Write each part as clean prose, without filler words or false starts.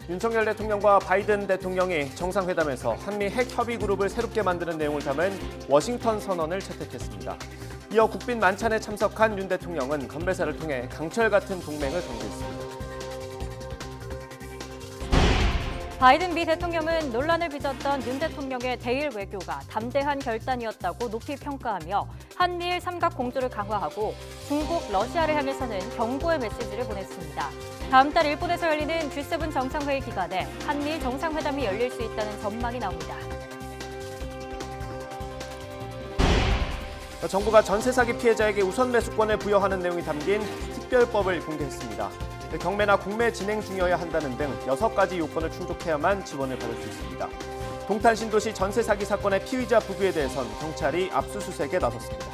윤석열 대통령과 바이든 대통령이 정상회담에서 한미 핵 협의 그룹을 새롭게 만드는 내용을 담은 워싱턴 선언을 채택했습니다. 이어 국빈 만찬에 참석한 윤 대통령은 건배사를 통해 강철 같은 동맹을 강조했습니다. 바이든 미 대통령은 논란을 빚었던 윤 대통령의 대일 외교가 담대한 결단이었다고 높이 평가하며 한미일 삼각 공조를 강화하고 중국, 러시아를 향해서는 경고의 메시지를 보냈습니다. 다음 달 일본에서 열리는 G7 정상회의 기간에 한미일 정상회담이 열릴 수 있다는 전망이 나옵니다. 정부가 전세 사기 피해자에게 우선 매수권을 부여하는 내용이 담긴 특별법을 공개했습니다. 경매나 공매 진행 중이어야 한다는 등 6가지 요건을 충족해야만 지원을 받을 수 있습니다. 동탄 신도시 전세 사기 사건의 피의자 부부에 대해선 경찰이 압수수색에 나섰습니다.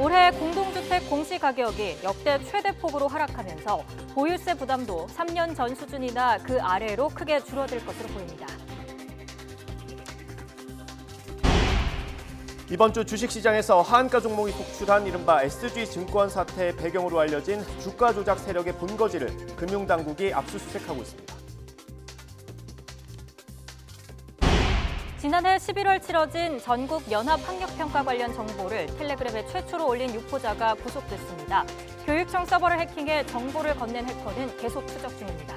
올해 공동주택 공시가격이 역대 최대 폭으로 하락하면서 보유세 부담도 3년 전 수준이나 그 아래로 크게 줄어들 것으로 보입니다. 이번 주 주식시장에서 하한가 종목이 속출한 이른바 SG증권 사태의 배경으로 알려진 주가 조작 세력의 본거지를 금융당국이 압수수색하고 있습니다. 지난해 11월 치러진 전국 연합학력평가 관련 정보를 텔레그램에 최초로 올린 유포자가 구속됐습니다. 교육청 서버를 해킹해 정보를 건넨 해커는 계속 추적 중입니다.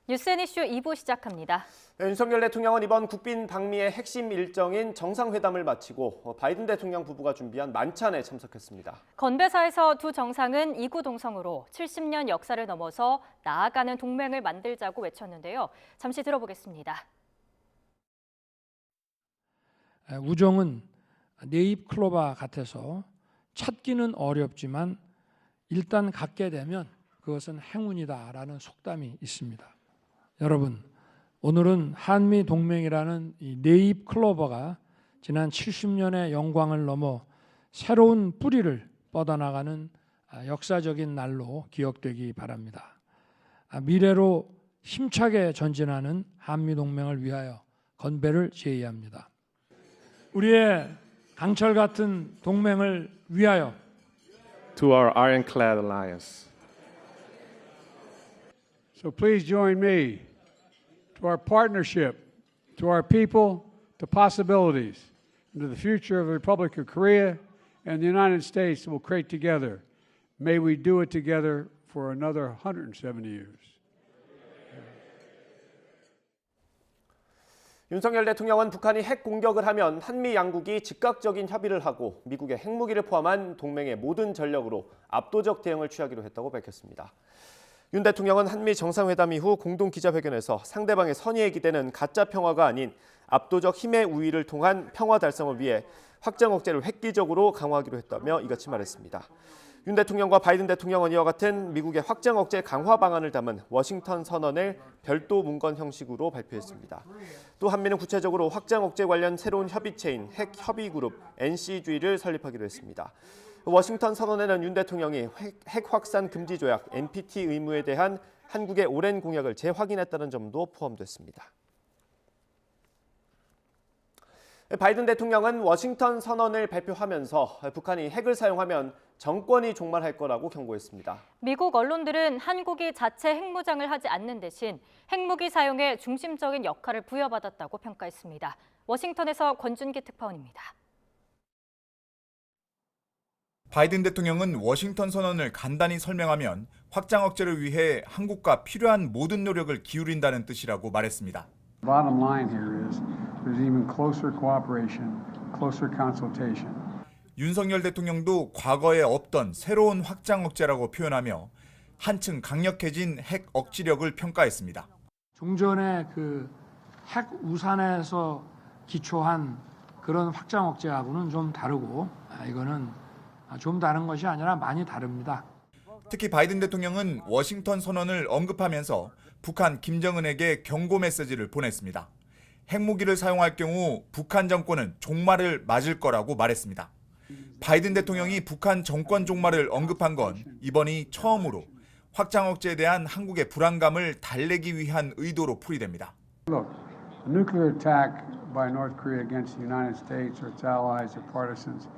뉴스앤이슈 2부 시작합니다. 윤석열 대통령은 이번 국빈 방미의 핵심 일정인 정상회담을 마치고 바이든 대통령 부부가 준비한 만찬에 참석했습니다. 건배사에서 두 정상은 이구동성으로 70년 역사를 넘어서 나아가는 동맹을 만들자고 외쳤는데요. 잠시 들어보겠습니다. 우정은 네잎 클로바 같아서 찾기는 어렵지만 일단 갖게 되면 그것은 행운이다라는 속담이 있습니다. 여러분, 오늘은 한미 동맹이라는 이 네잎 클로버가 지난 70년의 영광을 넘어 새로운 뿌리를 뻗어나가는 역사적인 날로 기억되기 바랍니다. 미래로 힘차게 전진하는 한미 동맹을 위하여 건배를 제의합니다. 우리의 강철 같은 동맹을 위하여 to our ironclad alliance. So please join me to our partnership, to our people, to possibilities, and to the future of the Republic of Korea and the United States will create together. May we do it together for another 170 years. 윤석열 대통령은 북한이 핵 공격을 하면 한미 양국이 즉각적인 협의를 하고 미국의 핵무기를 포함한 동맹의 모든 전력으로 압도적 대응을 취하기로 했다고 밝혔습니다. 윤 대통령은 한미 정상회담 이후 공동 기자회견에서 상대방의 선의에 기대는 가짜 평화가 아닌 압도적 힘의 우위를 통한 평화 달성을 위해 확장 억제를 획기적으로 강화하기로 했다며 이같이 말했습니다. 윤 대통령과 바이든 대통령은 이와 같은 미국의 확장 억제 강화 방안을 담은 워싱턴 선언을 별도 문건 형식으로 발표했습니다. 또 한미는 구체적으로 확장 억제 관련 새로운 협의체인 핵 협의 그룹 NCG를 설립하기로 했습니다. 워싱턴 선언에는 윤 대통령이 핵 확산 금지 조약 NPT 의무에 대한 한국의 오랜 공약을 재확인했다는 점도 포함됐습니다. 바이든 대통령은 워싱턴 선언을 발표하면서 북한이 핵을 사용하면 정권이 종말할 거라고 경고했습니다. 미국 언론들은 한국이 자체 핵무장을 하지 않는 대신 핵무기 사용에 중심적인 역할을 부여받았다고 평가했습니다. 워싱턴에서 권준기 특파원입니다. 바이든 대통령은 워싱턴 선언을 간단히 설명하면 확장 억제를 위해 한국과 필요한 모든 노력을 기울인다는 뜻이라고 말했습니다. Bottom line here is there's even closer cooperation, closer consultation. 윤석열 대통령도 과거에 없던 새로운 확장 억제라고 표현하며 한층 강력해진 핵 억지력을 평가했습니다. 종전의 그 핵 우산에서 기초한 그런 확장 억제하고는 좀 다르고 이거는 좀 다른 것이 아니라 많이 다릅니다. 특히 바이든 대통령은 워싱턴 선언을 언급하면서 북한 김정은에게 경고 메시지를 보냈습니다. 핵무기를 사용할 경우 북한 정권은 종말을 맞을 거라고 말했습니다. 바이든 대통령이 북한 정권 종말을 언급한 건 이번이 처음으로 확장 억제에 대한 한국의 불안감을 달래기 위한 의도로 풀이됩니다. Look, a nuclear attack by North Korea against the United States or its allies or partisans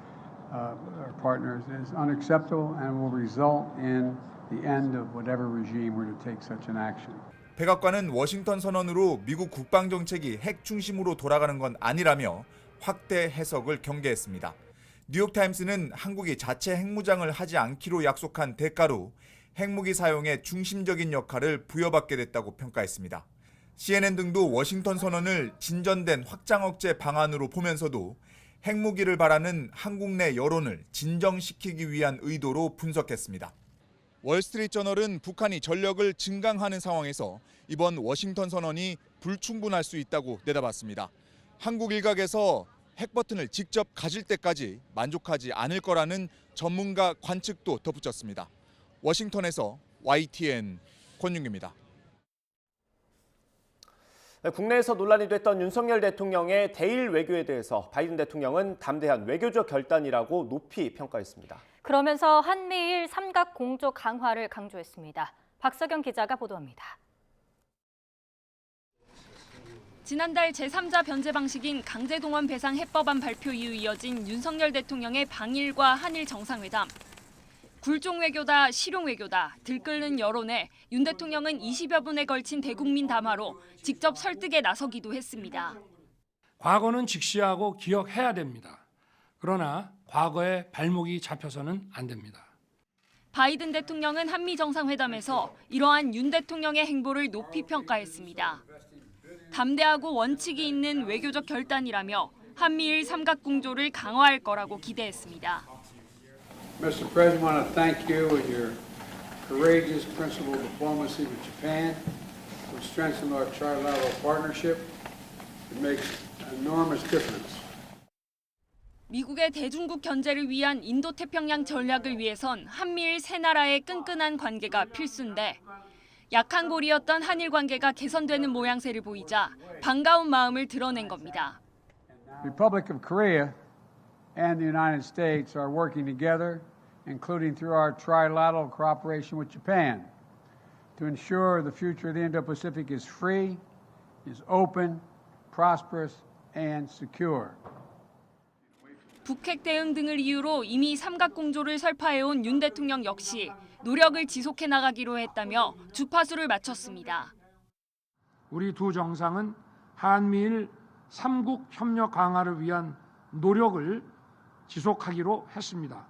or partners is unacceptable and will result in the end of whatever regime were to take such an action. 백악관은 워싱턴 선언으로 미국 국방 정책이 핵 중심으로 돌아가는 건 아니라며 확대 해석을 경계했습니다. 뉴욕타임스는 한국이 자체 핵무장을 하지 않기로 약속한 대가로 핵무기 사용에 중심적인 역할을 부여받게 됐다고 평가했습니다. CNN 등도 워싱턴 선언을 진전된 확장 억제 방안으로 보면서도 핵무기를 바라는 한국 내 여론을 진정시키기 위한 의도로 분석했습니다. 월스트리트저널은 북한이 전력을 증강하는 상황에서 이번 워싱턴 선언이 불충분할 수 있다고 내다봤습니다. 한국 일각에서 핵 버튼을 직접 가질 때까지 만족하지 않을 거라는 전문가 관측도 덧붙였습니다. 워싱턴에서 YTN 권윤규입니다. 국내에서 논란이 됐던 윤석열 대통령의 대일 외교에 대해서 바이든 대통령은 담대한 외교적 결단이라고 높이 평가했습니다. 그러면서 한미일 삼각 공조 강화를 강조했습니다. 박석영 기자가 보도합니다. 지난달 제3자 변제 방식인 강제동원 배상 해법안 발표 이후 이어진 윤석열 대통령의 방일과 한일 정상회담. 굴종 외교다, 실용 외교다, 들끓는 여론에 윤 대통령은 20여 분에 걸친 대국민 담화로 직접 설득에 나서기도 했습니다. 과거는 직시하고 기억해야 됩니다. 그러나 과거에 발목이 잡혀서는 안 됩니다. 바이든 대통령은 한미 정상회담에서 이러한 윤 대통령의 행보를 높이 평가했습니다. 담대하고 원칙이 있는 외교적 결단이라며 한미일 삼각공조를 강화할 거라고 기대했습니다. Mr. President, I want to thank you and your courageous principled diplomacy with Japan. We've strengthened our trilateral partnership. It makes an enormous difference. 미국의 대중국 견제를 위한 인도태평양 전략을 위해선 한미일 세 나라의 끈끈한 관계가 필수인데 약한 고리였던 한일 관계가 개선되는 모양새를 보이자 반가운 마음을 드러낸 겁니다. The Republic of Korea and the United States are working together, including through our trilateral cooperation with Japan, to ensure the future of the Indo-Pacific is free, is open, prosperous, and secure. 북핵 대응 등을 이유로 이미 삼각공조를 설파해온 윤 대통령 역시 노력을 지속해 나가기로 했다며 주파수를 맞췄습니다. 우리 두 정상은 한미일 삼국 협력 강화를 위한 노력을 지속하기로 했습니다.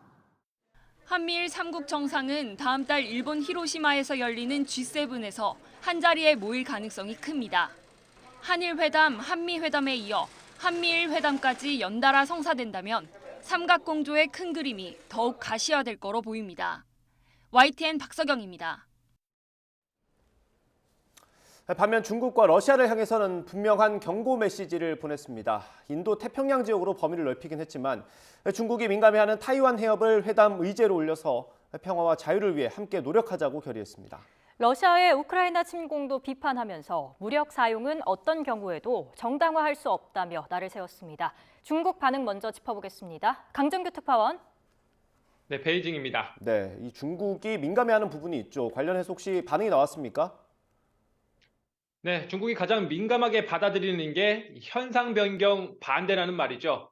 한미일 3국 정상은 다음 달 일본 히로시마에서 열리는 G7에서 한자리에 모일 가능성이 큽니다. 한일 회담, 한미 회담에 이어 한미일 회담까지 연달아 성사된다면 삼각공조의 큰 그림이 더욱 가시화될 거로 보입니다. YTN 박석영입니다. 반면 중국과 러시아를 향해서는 분명한 경고 메시지를 보냈습니다. 인도 태평양 지역으로 범위를 넓히긴 했지만 중국이 민감해하는 타이완 해협을 회담 의제로 올려서 평화와 자유를 위해 함께 노력하자고 결의했습니다. 러시아의 우크라이나 침공도 비판하면서 무력 사용은 어떤 경우에도 정당화할 수 없다며 날을 세웠습니다. 중국 반응 먼저 짚어보겠습니다. 강정규 특파원. 네, 베이징입니다. 네, 이 중국이 민감해하는 부분이 있죠. 관련해서 혹시 반응이 나왔습니까? 네, 중국이 가장 민감하게 받아들이는 게 현상 변경 반대라는 말이죠.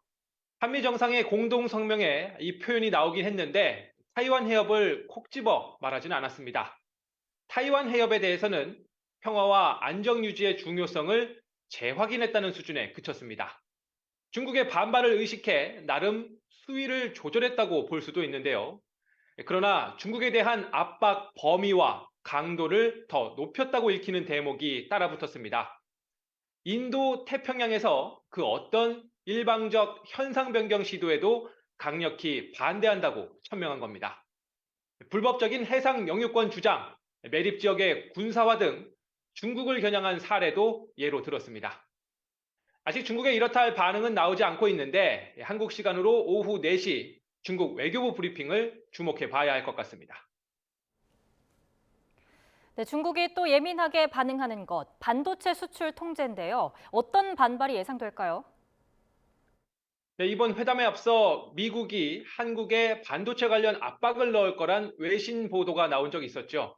한미 정상의 공동 성명에 이 표현이 나오긴 했는데 타이완 해협을 콕 집어 말하지는 않았습니다. 타이완 해협에 대해서는 평화와 안정 유지의 중요성을 재확인했다는 수준에 그쳤습니다. 중국의 반발을 의식해 나름 수위를 조절했다고 볼 수도 있는데요. 그러나 중국에 대한 압박 범위와 강도를 더 높였다고 읽히는 대목이 따라붙었습니다. 인도 태평양에서 그 어떤 일방적 현상 변경 시도에도 강력히 반대한다고 천명한 겁니다. 불법적인 해상 영유권 주장, 매립 지역의 군사화 등 중국을 겨냥한 사례도 예로 들었습니다. 아직 중국의 이렇다 할 반응은 나오지 않고 있는데 한국 시간으로 오후 4시 중국 외교부 브리핑을 주목해 봐야 할 것 같습니다. 네, 중국이 또 예민하게 반응하는 것, 반도체 수출 통제인데요. 어떤 반발이 예상될까요? 네, 이번 회담에 앞서 미국이 한국에 반도체 관련 압박을 넣을 거란 외신 보도가 나온 적이 있었죠.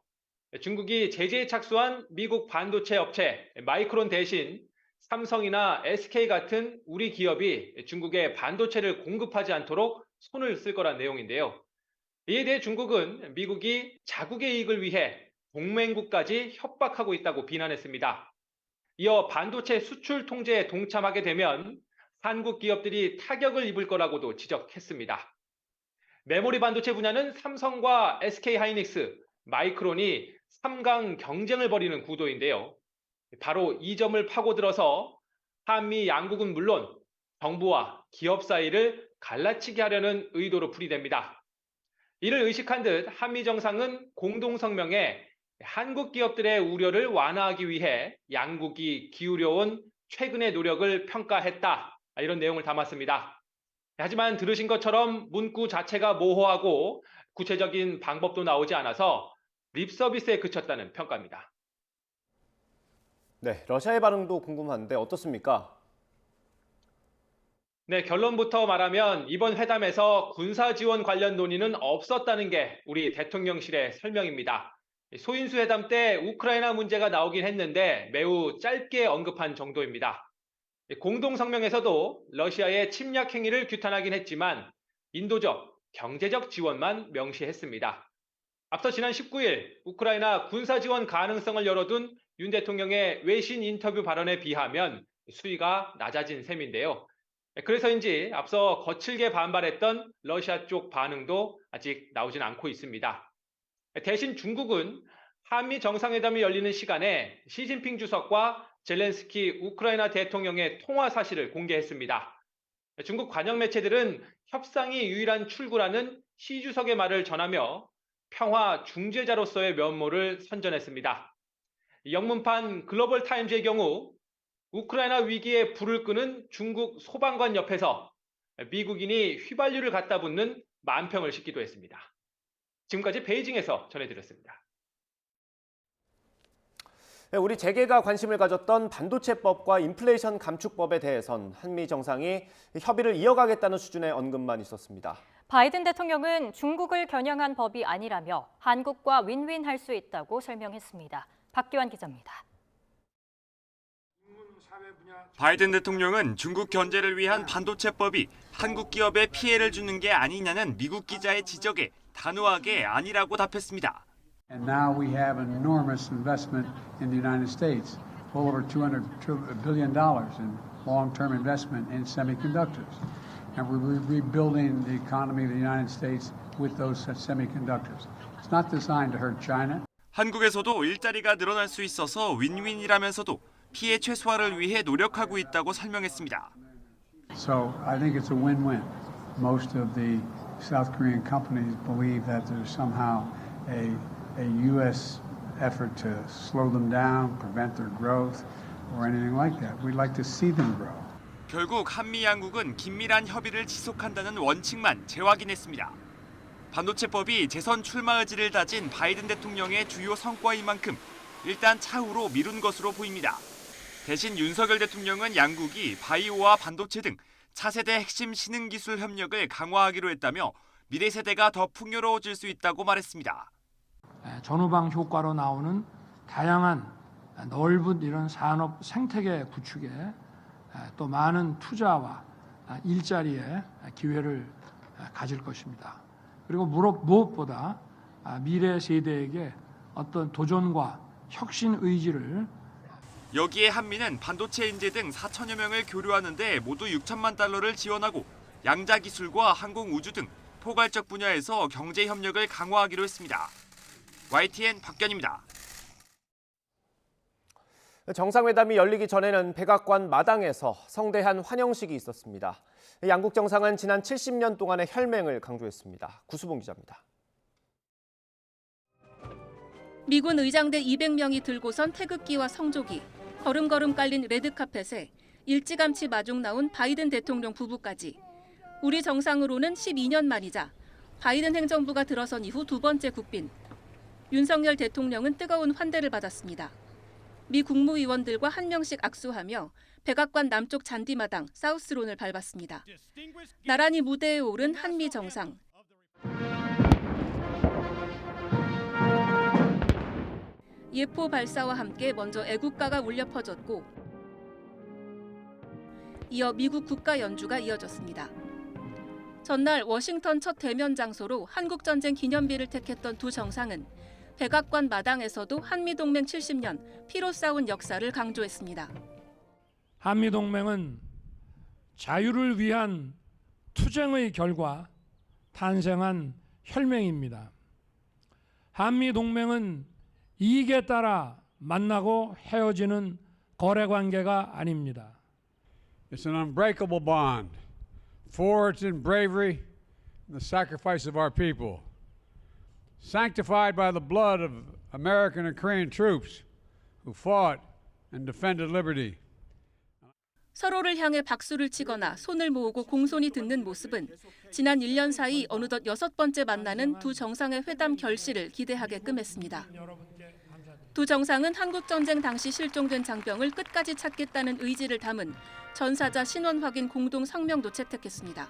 중국이 제재에 착수한 미국 반도체 업체 마이크론 대신 삼성이나 SK 같은 우리 기업이 중국에 반도체를 공급하지 않도록 손을 쓸 거란 내용인데요. 이에 대해 중국은 미국이 자국의 이익을 위해 동맹국까지 협박하고 있다고 비난했습니다. 이어 반도체 수출 통제에 동참하게 되면 한국 기업들이 타격을 입을 거라고도 지적했습니다. 메모리 반도체 분야는 삼성과 SK하이닉스, 마이크론이 3강 경쟁을 벌이는 구도인데요. 바로 이 점을 파고들어서 한미 양국은 물론 정부와 기업 사이를 갈라치게 하려는 의도로 풀이됩니다. 이를 의식한 듯 한미 정상은 공동 성명에 한국 기업들의 우려를 완화하기 위해 양국이 기울여온 최근의 노력을 평가했다. 이런 내용을 담았습니다. 하지만 들으신 것처럼 문구 자체가 모호하고 구체적인 방법도 나오지 않아서 립 서비스에 그쳤다는 평가입니다. 네, 러시아의 반응도 궁금한데 어떻습니까? 네, 결론부터 말하면 이번 회담에서 군사 지원 관련 논의는 없었다는 게 우리 대통령실의 설명입니다. 소인수 회담 때 우크라이나 문제가 나오긴 했는데 매우 짧게 언급한 정도입니다. 공동 성명에서도 러시아의 침략 행위를 규탄하긴 했지만 인도적, 경제적 지원만 명시했습니다. 앞서 지난 19일 우크라이나 군사 지원 가능성을 열어둔 윤 대통령의 외신 인터뷰 발언에 비하면 수위가 낮아진 셈인데요. 그래서인지 앞서 거칠게 반발했던 러시아 쪽 반응도 아직 나오진 않고 있습니다. 대신 중국은 한미 정상회담이 열리는 시간에 시진핑 주석과 젤렌스키 우크라이나 대통령의 통화 사실을 공개했습니다. 중국 관영 매체들은 협상이 유일한 출구라는 시 주석의 말을 전하며 평화 중재자로서의 면모를 선전했습니다. 영문판 글로벌 타임즈의 경우 우크라이나 위기에 불을 끄는 중국 소방관 옆에서 미국인이 휘발유를 갖다 붓는 만평을 싣기도 했습니다. 지금까지 베이징에서 전해드렸습니다. 네, 우리 재계가 관심을 가졌던 반도체법과 인플레이션 감축법에 대해선 한미 정상이 협의를 이어가겠다는 수준의 언급만 있었습니다. 바이든 대통령은 중국을 겨냥한 법이 아니라며 한국과 윈윈할 수 있다고 설명했습니다. 박규환 기자입니다. 바이든 대통령은 중국 견제를 위한 반도체법이 한국 기업에 피해를 주는 게 아니냐는 미국 기자의 지적에 단호하게 아니라고 답했습니다. And now we have an enormous investment in the United States, well over $200 billion in long-term investment in semiconductors. And we're rebuilding the economy of the United States with those semiconductors. It's not designed to hurt China. 한국에서도 일자리가 늘어날 수 있어서 윈윈이라면서도 피해 최소화를 위해 노력하고 있다고 설명했습니다. So I think it's a win-win. Most of the South Korean companies believe that there's somehow a U.S. effort to slow them down, prevent their growth, or anything like that. We'd like to see them grow. 결국 한미 양국은 긴밀한 협의를 지속한다는 원칙만 재확인했습니다. 반도체법이 재선 출마 의지를 다진 바이든 대통령의 주요 성과인 만큼 일단 차후로 미룬 것으로 보입니다. 대신 윤석열 대통령은 양국이 바이오와 반도체 등 차세대 핵심 신흥기술 협력을 강화하기로 했다며 미래 세대가 더 풍요로워질 수 있다고 말했습니다. 전후방 효과로 나오는 다양한 넓은 이런 산업 생태계 구축에 또 많은 투자와 일자리의 기회를 가질 것입니다. 그리고 무엇보다 미래 세대에게 어떤 도전과 혁신 의지를 여기에 한미는 반도체 인재 등 4천여 명을 교류하는 데 모두 6천만 달러를 지원하고 양자 기술과 항공 우주 등 포괄적 분야에서 경제 협력을 강화하기로 했습니다. YTN 박견입니다. 정상회담이 열리기 전에는 백악관 마당에서 성대한 환영식이 있었습니다. 양국 정상은 지난 70년 동안의 혈맹을 강조했습니다. 구수봉 기자입니다. 미군 의장대 200명이 들고선 태극기와 성조기, 걸음걸음 깔린 레드카펫에 일찌감치 마중 나온 바이든 대통령 부부까지 우리 정상으로는 12년 만이자 바이든 행정부가 들어선 이후 두 번째 국빈. 윤석열 대통령은 뜨거운 환대를 받았습니다. 미 국무위원들과 한 명씩 악수하며 백악관 남쪽 잔디마당 사우스론을 밟았습니다. 나란히 무대에 오른 한미 정상. 예포 발사와 함께 먼저 애국가가 울려 퍼졌고 이어 미국 국가 연주가 이어졌습니다. 전날 워싱턴 첫 대면 장소로 한국전쟁 기념비를 택했던 두 정상은 백악관 마당에서도 한미동맹 70년 피로 쌓은 역사를 강조했습니다. 한미동맹은 자유를 위한 투쟁의 결과 탄생한 혈맹입니다. 한미동맹은 이익에 따라 만나고 헤어지는 거래관계가 아닙니다. It's an unbreakable bond, forged in bravery and the sacrifice of our people, sanctified by the blood of American and Korean troops who fought and defended liberty. 서로를 향해 박수를 치거나 손을 모으고 공손히 듣는 모습은 지난 1년 사이 어느덧 6번째 만나는 두 정상의 회담 결실을 기대하게끔 했습니다. 두 정상은 한국전쟁 당시 실종된 장병을 끝까지 찾겠다는 의지를 담은 전사자 신원 확인 공동 성명도 채택했습니다.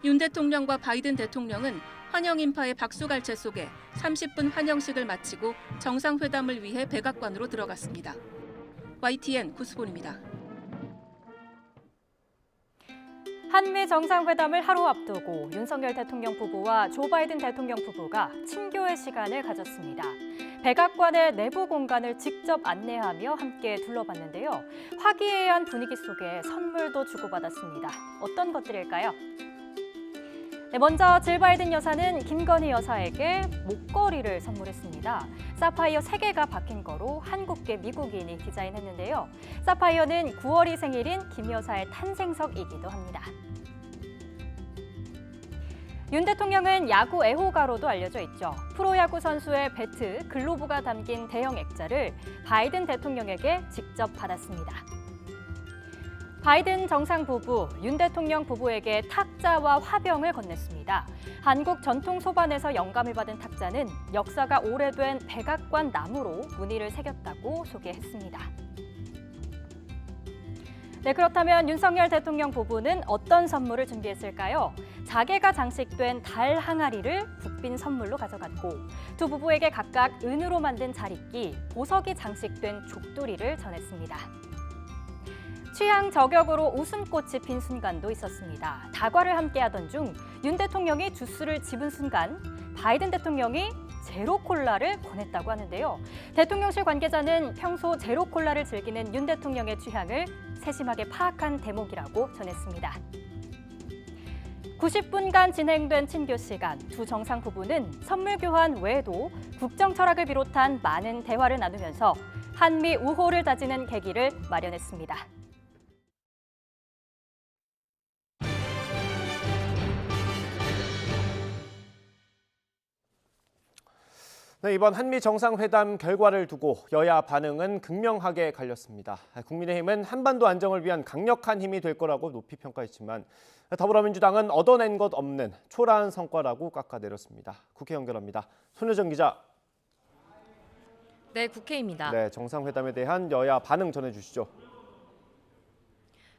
윤 대통령과 바이든 대통령은 환영 인파의 박수갈채 속에 30분 환영식을 마치고 정상회담을 위해 백악관으로 들어갔습니다. YTN 구수본입니다. 한미 정상회담을 하루 앞두고 윤석열 대통령 부부와 조 바이든 대통령 부부가 친교의 시간을 가졌습니다. 백악관의 내부 공간을 직접 안내하며 함께 둘러봤는데요. 화기애애한 분위기 속에 선물도 주고받았습니다. 어떤 것들일까요? 네, 먼저 질 바이든 여사는 김건희 여사에게 목걸이를 선물했습니다. 사파이어 3개가 박힌 거로 한국계 미국인이 디자인했는데요. 사파이어는 9월이 생일인 김 여사의 탄생석이기도 합니다. 윤 대통령은 야구 애호가로도 알려져 있죠. 프로야구 선수의 배트, 글로브가 담긴 대형 액자를 바이든 대통령에게 직접 받았습니다. 바이든 정상 부부, 윤 대통령 부부에게 탁자와 화병을 건넸습니다. 한국 전통 소반에서 영감을 받은 탁자는 역사가 오래된 백악관 나무로 무늬를 새겼다고 소개했습니다. 네, 그렇다면 윤석열 대통령 부부는 어떤 선물을 준비했을까요? 자개가 장식된 달 항아리를 국빈 선물로 가져갔고 두 부부에게 각각 은으로 만든 자리끼, 보석이 장식된 족두리를 전했습니다. 취향 저격으로 웃음꽃이 핀 순간도 있었습니다. 다과를 함께하던 중 윤 대통령이 주스를 집은 순간 바이든 대통령이 제로 콜라를 권했다고 하는데요. 대통령실 관계자는 평소 제로 콜라를 즐기는 윤 대통령의 취향을 세심하게 파악한 대목이라고 전했습니다. 90분간 진행된 친교 시간, 두 정상 부부는 선물 교환 외에도 국정 철학을 비롯한 많은 대화를 나누면서 한미 우호를 다지는 계기를 마련했습니다. 네, 이번 한미 정상회담 결과를 두고 여야 반응은 극명하게 갈렸습니다. 국민의힘은 한반도 안정을 위한 강력한 힘이 될 거라고 높이 평가했지만 더불어민주당은 얻어낸 것 없는 초라한 성과라고 깎아내렸습니다. 국회 연결합니다. 손효정 기자. 네, 국회입니다. 네, 정상회담에 대한 여야 반응 전해주시죠.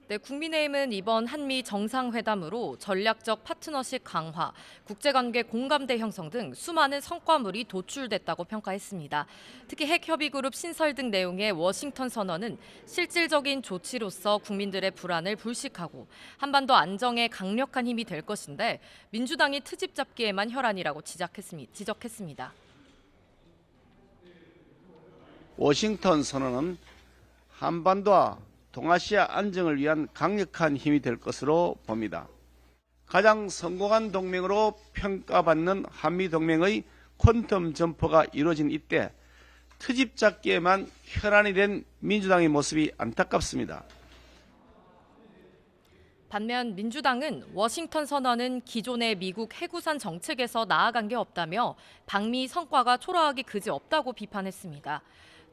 네, 국민의힘은 이번 한미 정상회담으로 전략적 파트너십 강화, 국제관계 공감대 형성 등 수많은 성과물이 도출됐다고 평가했습니다. 특히 핵협의그룹 신설 등 내용의 워싱턴 선언은 실질적인 조치로서 국민들의 불안을 불식하고 한반도 안정에 강력한 힘이 될 것인데 민주당이 트집 잡기에만 혈안이라고 지적했습니다. 워싱턴 선언은 한반도와 동아시아 안정을 위한 강력한 힘이 될 것으로 봅니다. 가장 성공한 동맹으로 평가받는 한미동맹의 퀀텀 점퍼가 이루어진 이때 트집 잡기에만 혈안이 된 민주당의 모습이 안타깝습니다. 반면 민주당은 워싱턴 선언은 기존의 미국 해구산 정책에서 나아간 게 없다며 방미 성과가 초라하기 그지없다고 비판했습니다.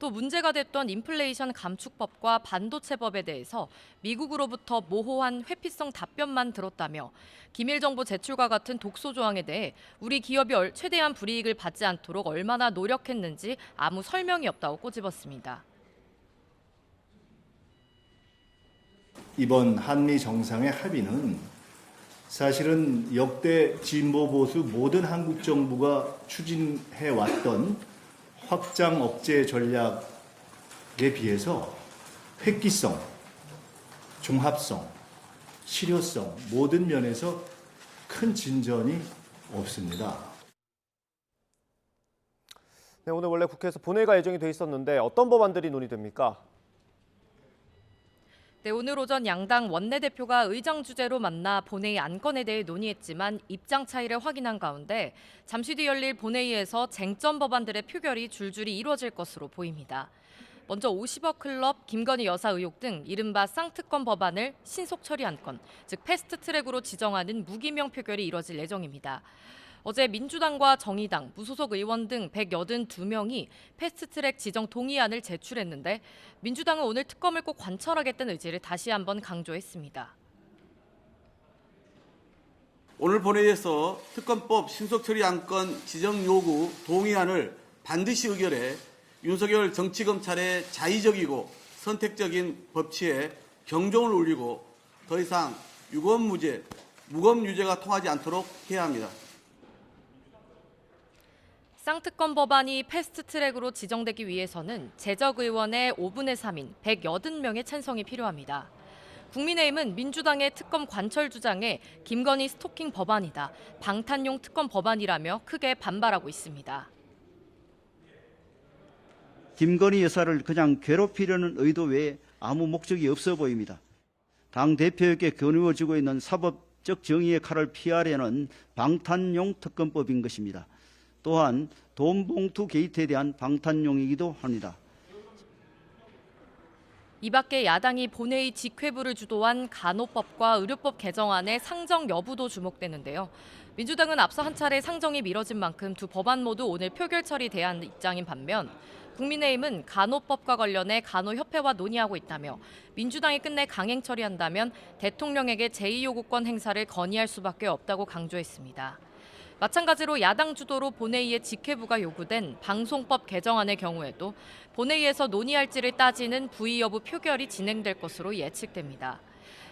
또 문제가 됐던 인플레이션 감축법과 반도체법에 대해서 미국으로부터 모호한 회피성 답변만 들었다며 기밀 정보 제출과 같은 독소 조항에 대해 우리 기업이 최대한 불이익을 받지 않도록 얼마나 노력했는지 아무 설명이 없다고 꼬집었습니다. 이번 한미 정상의 합의는 사실은 역대 진보 보수 모든 한국 정부가 추진해왔던 확장 억제 전략에 비해서 획기성, 종합성, 실효성 모든 면에서 큰 진전이 없습니다. 네, 오늘 원래 국회에서 본회의가 예정이 돼 있었는데 어떤 법안들이 논의됩니까? 네, 오늘 오전 양당 원내대표가 의장 주재로 만나 본회의 안건에 대해 논의했지만 입장 차이를 확인한 가운데 잠시 뒤 열릴 본회의에서 쟁점 법안들의 표결이 줄줄이 이루어질 것으로 보입니다. 먼저 50억 클럽, 김건희 여사 의혹 등 이른바 쌍특검 법안을 신속 처리 안건, 즉 패스트트랙으로 지정하는 무기명 표결이 이뤄질 예정입니다. 어제 민주당과 정의당, 무소속 의원 등 182명이 패스트트랙 지정 동의안을 제출했는데 민주당은 오늘 특검을 꼭 관철하겠다는 의지를 다시 한번 강조했습니다. 오늘 본회의에서 특검법 신속 처리 안건 지정 요구 동의안을 반드시 의결해 윤석열 정치검찰의 자의적이고 선택적인 법치에 경종을 울리고 더 이상 유검무죄, 무검유죄가 통하지 않도록 해야 합니다. 쌍특검 법안이 패스트트랙으로 지정되기 위해서는 재적 의원의 5분의 3인 180명의 찬성이 필요합니다. 국민의힘은 민주당의 특검 관철 주장에 김건희 스토킹 법안이다, 방탄용 특검 법안이라며 크게 반발하고 있습니다. 김건희 여사를 그냥 괴롭히려는 의도 외에 아무 목적이 없어 보입니다. 당 대표에게 겨누어지고 있는 사법적 정의의 칼을 피하려는 방탄용 특검법인 것입니다. 또한 돈봉투 게이트에 대한 방탄용이기도 합니다. 이 밖에 야당이 본회의 직회부를 주도한 간호법과 의료법 개정안의 상정 여부도 주목되는데요. 민주당은 앞서 한 차례 상정이 미뤄진 만큼 두 법안 모두 오늘 표결 처리돼야 하는 입장인 반면 국민의힘은 간호법과 관련해 간호협회와 논의하고 있다며 민주당이 끝내 강행 처리한다면 대통령에게 제2요구권 행사를 건의할 수밖에 없다고 강조했습니다. 마찬가지로 야당 주도로 본회의에 직회부가 요구된 방송법 개정안의 경우에도 본회의에서 논의할지를 따지는 부의 여부 표결이 진행될 것으로 예측됩니다.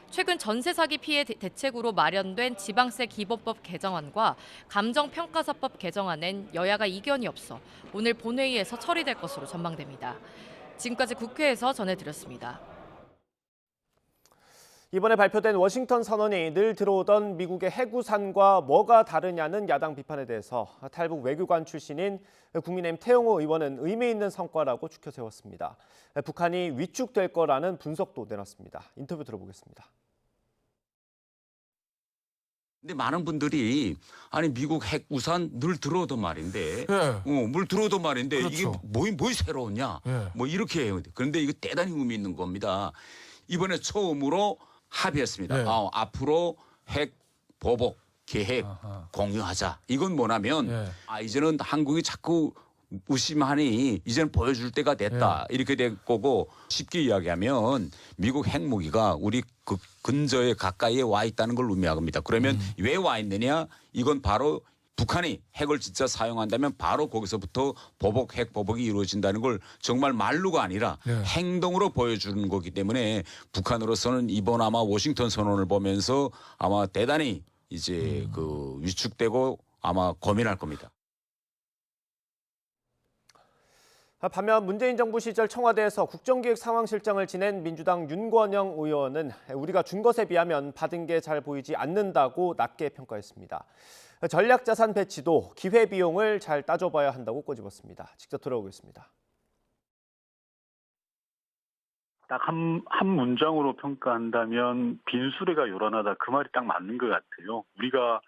최근 전세 사기 피해 대책으로 마련된 지방세 기본법 개정안과 감정평가사법 개정안엔 여야가 이견이 없어 오늘 본회의에서 처리될 것으로 전망됩니다. 지금까지 국회에서 전해드렸습니다. 이번에 발표된 워싱턴 선언이 늘 들어오던 미국의 해구산과 뭐가 다르냐는 야당 비판에 대해서 탈북 외교관 출신인 국민의힘 태영호 의원은 의미 있는 성과라고 추켜 세웠습니다. 북한이 위축될 거라는 분석도 내놨습니다. 인터뷰 들어보겠습니다. 근데 많은 분들이 아니 미국 핵 우산 늘 들어오던 말인데, 물 들어오던 말인데 그렇죠. 이게 뭐 새로웠냐? 뭐 이렇게 해요. 그런데 이거 대단히 의미 있는 겁니다. 이번에 처음으로 합의했습니다. 앞으로 핵 보복 계획 공유하자. 이건 뭐냐면 이제는 한국이 자꾸 무심하니 이제는 보여줄 때가 됐다. 이렇게 될 거고 쉽게 이야기하면 미국 핵무기가 우리 그 근저에 가까이에 와 있다는 걸 의미합니다. 그러면 왜 와 있느냐? 이건 바로 북한이 핵을 진짜 사용한다면 바로 거기서부터 핵 보복이 이루어진다는 걸 정말 말로가 아니라 행동으로 보여주는 거기 때문에 북한으로서는 이번 아마 워싱턴 선언을 보면서 아마 대단히 이제 그 위축되고 아마 고민할 겁니다. 반면 문재인 정부 시절 청와대에서 국정기획상황실장을 지낸 민주당 윤건영 의원은 우리가 준 것에 비하면 받은 게 잘 보이지 않는다고 낮게 평가했습니다. 전략자산 배치도 기회비용을 잘 따져봐야 한다고 꼬집었습니다. 직접 들어보겠습니다. 딱 한 문장으로 평가한다면 빈수레가 요란하다, 그 말이 딱 맞는 것 같아요. 우리가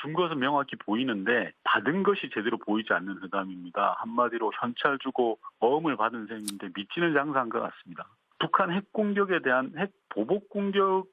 준 것은 명확히 보이는데 받은 것이 제대로 보이지 않는 회담입니다. 한마디로 현찰 주고 어음을 받은 셈인데 미치는 장사한 것 같습니다. 북한 핵 공격에 대한 핵 보복 공격에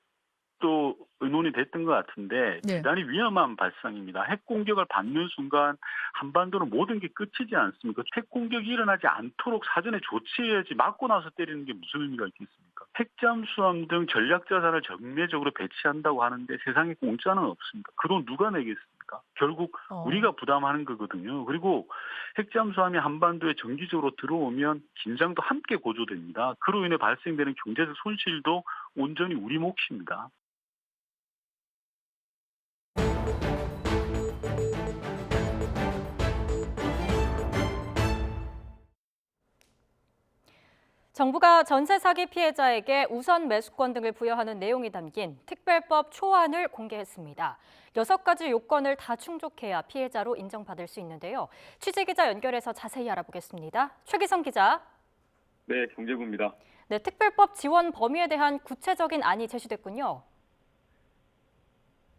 또 의논이 됐던 것 같은데 대단히 위험한 발상입니다. 핵 공격을 받는 순간 한반도는 모든 게 끝이지 않습니까? 핵 공격이 일어나지 않도록 사전에 조치해야지 맞고 나서 때리는 게 무슨 의미가 있겠습니까? 핵잠수함 등 전략자산을 정례적으로 배치한다고 하는데 세상에 공짜는 없습니다. 그 돈 누가 내겠습니까? 결국 우리가 부담하는 거거든요. 그리고 핵잠수함이 한반도에 정기적으로 들어오면 긴장도 함께 고조됩니다. 그로 인해 발생되는 경제적 손실도 온전히 우리 몫입니다. 정부가 전세 사기 피해자에게 우선 매수권 등을 부여하는 내용이 담긴 특별법 초안을 공개했습니다. 6가지 요건을 다 충족해야 피해자로 인정받을 수 있는데요. 취재기자 연결해서 자세히 알아보겠습니다. 최기성 기자. 네, 경제부입니다. 네, 특별법 지원 범위에 대한 구체적인 안이 제시됐군요.